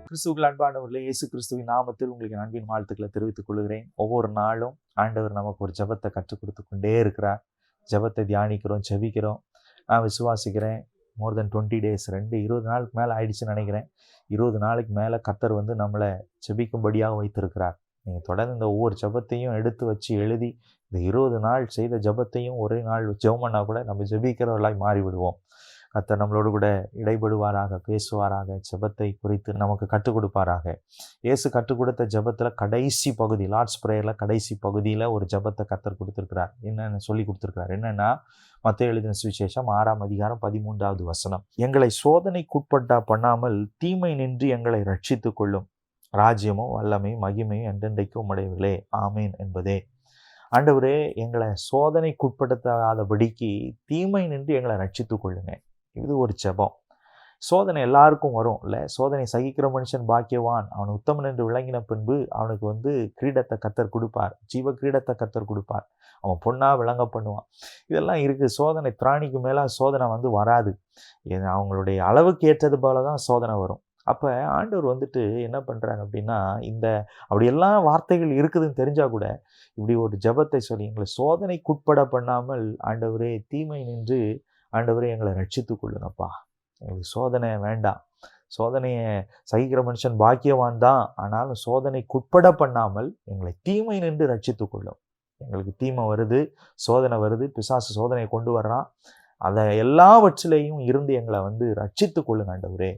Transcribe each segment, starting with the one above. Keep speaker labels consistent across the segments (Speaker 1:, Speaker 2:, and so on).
Speaker 1: கிறிஸ்துவுக்குள் அன்பானவர்களே, இயேசு கிறிஸ்துவின் நாமத்தில் உங்களுக்கு அன்பின் வாழ்த்துக்களை தெரிவித்துக் கொள்கிறேன். ஒவ்வொரு நாளும் ஆண்டவர் நமக்கு ஒரு ஜெபத்தை கற்றுக் கொடுத்து கொண்டே இருக்கிறார். ஜெபத்தை தியானிக்கிறோம், ஜெபிக்கிறோம். நான் விசுவாசிக்கிறேன், மோர் தென் 20 days 20 நாளுக்கு மேலே ஆயிடுச்சுன்னு நினைக்கிறேன். 20 நாளைக்கு மேலே கர்த்தர் நம்மளை ஜெபிக்கும்படியாக வைத்திருக்கிறார். நீங்கள் தொடர்ந்து இந்த ஒவ்வொரு ஜெபத்தையும் எடுத்து வச்சு எழுதி இந்த 20 நாள் செய்த ஜெபத்தையும் ஒரே நாள் ஜெபம் பண்ணால் கூட நம்ம ஜெபிக்கிறவர்களாய் மாறிவிடுவோம். கர்த்தர் நம்மளோடு கூட இடைபடுவாராக, பேசுவாராக, ஜெபத்தை குறித்து நமக்கு கற்றுக் கொடுப்பாராக. இயேசு கற்றுக் கொடுத்த ஜெபத்தில் கடைசி பகுதி, லார்ட்ஸ் பிரேயரில் கடைசி பகுதியில் ஒரு ஜெபத்தை கர்த்தர் கொடுத்துருக்கிறார். என்னென்னு சொல்லி கொடுத்துருக்கிறார். என்னென்னா, மத்தேயு எழுதின சுவிசேஷம் 6ஆம் அதிகாரம் 13வது வசனம். எங்களை சோதனைக்குட்பட்டா பண்ணாமல் தீமை நின்று எங்களை ரட்சித்து கொள்ளும். ராஜ்யமும் வல்லமையும் மகிமையும் என்றென்றைக்கும் உம்முடையவர்களே, ஆமேன் என்பதே. ஆண்டவரே, எங்களை சோதனைக்குட்படுத்தாதபடிக்கு தீமை நின்று எங்களை ரட்சித்து கொள்ளுங்க. இது ஒரு ஜெபம். சோதனை எல்லாருக்கும் வரும் இல்லை? சோதனை சகிக்கிற மனுஷன் பாக்கியவான், அவன் உத்தமன் என்று விளங்கின பின்பு அவனுக்கு கிரீடத்தை கர்த்தர் கொடுப்பார், ஜீவ கிரீடத்தை கர்த்தர் கொடுப்பார், அவன் பொண்ணா விளங்க பண்ணுவான். இதெல்லாம் இருக்குது. சோதனை திராணிக்கு மேலே சோதனை வராது. அவங்களுடைய அளவுக்கு ஏற்றது போல தான் சோதனை வரும். அப்போ ஆண்டவர் என்ன பண்ணுறாங்க அப்படின்னா, அப்படியெல்லாம் வார்த்தைகள் இருக்குதுன்னு தெரிஞ்சால் கூட இப்படி ஒரு ஜெபத்தை சொல்லி எங்களை சோதனைக்குட்பட பண்ணாமல் ஆண்டவரே தீமை நின்று ஆண்டவரே எங்களை ரட்சித்து கொள்ளுங்கப்பா. எங்களுக்கு சோதனை வேண்டாம். சோதனையை சகிக்கிற மனுஷன் பாக்கியவான் தான், ஆனாலும் சோதனைக்குட்பட பண்ணாமல் எங்களை தீமை நின்று ரட்சித்து கொள்ளும். எங்களுக்கு தீமை வருது, சோதனை வருது, பிசாசு சோதனையை கொண்டு வர்றான். அதை எல்லாவற்றிலையும் இருந்து எங்களை ரட்சித்து கொள்ளுங்க ஆண்டவரே.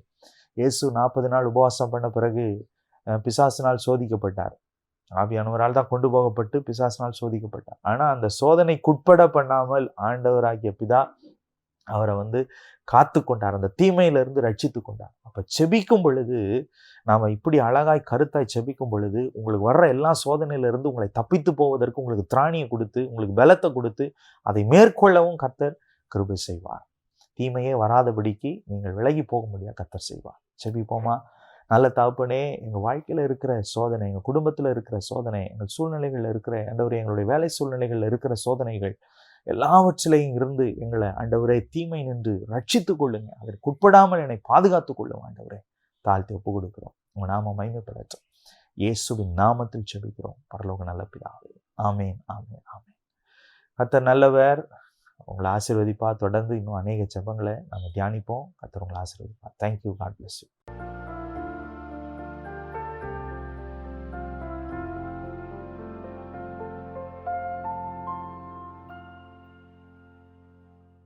Speaker 1: இயேசு 40 நாள் உபவாசம் பண்ண பிறகு பிசாசினால் சோதிக்கப்பட்டார். ஆவியானவரால் தான் கொண்டு போகப்பட்டு பிசாசினால் சோதிக்கப்பட்டார். ஆனால் அந்த சோதனைக்குட்பட பண்ணாமல் ஆண்டவராகிய பிதா அவரை காத்து கொண்டார், அந்த தீமையிலிருந்து ரட்சித்து கொண்டார். அப்போ செபிக்கும் பொழுது நாம் இப்படி அழகாய் கருத்தாய் செபிக்கும் பொழுது உங்களுக்கு வர்ற எல்லா சோதனையிலிருந்து உங்களை தப்பித்து போவதற்கு உங்களுக்கு திராணியை கொடுத்து, உங்களுக்கு பலத்தை கொடுத்து, அதை மேற்கொள்ளவும் கர்த்தர் கிருபை செய்வார். தீமையே வராதபடிக்கு நீங்கள் விலகி போக முடியாது, கர்த்தர் செய்வார். செபிப்போமா? நல்ல தகப்பனே, எங்கள் வாழ்க்கையில் இருக்கிற சோதனை, எங்கள் குடும்பத்தில் இருக்கிற சோதனை, எங்கள் சூழ்நிலைகளில் இருக்கிற ஆண்டவரே, எங்களுடைய வேலை சூழ்நிலைகளில் இருக்கிற சோதனைகள் எல்லாவற்றிலையும் இருந்து எங்களை ஆண்டவரே தீமை நின்று ரட்சித்து கொள்ளுங்க. அதற்கு உட்படாமல் என்னை பாதுகாத்து கொள்ளும் ஆண்டவரே. தாழ்த்தி ஒப்பு கொடுக்கிறோம். உங்கள் நாம மகிமைப்படட்டும். இயேசுவின் நாமத்தில் ஜெபிக்கிறோம் பரலோக நல்ல பிதாவே. ஆமேன், ஆமேன், ஆமேன். கர்த்தர் நல்லவர். உங்களை ஆசீர்வதிப்பா. தொடர்ந்து இன்னும் அநேக ஜெபங்களை நம்ம தியானிப்போம். கர்த்தர் உங்களை ஆசீர்வதிப்பா. தேங்க்யூ. God bless you.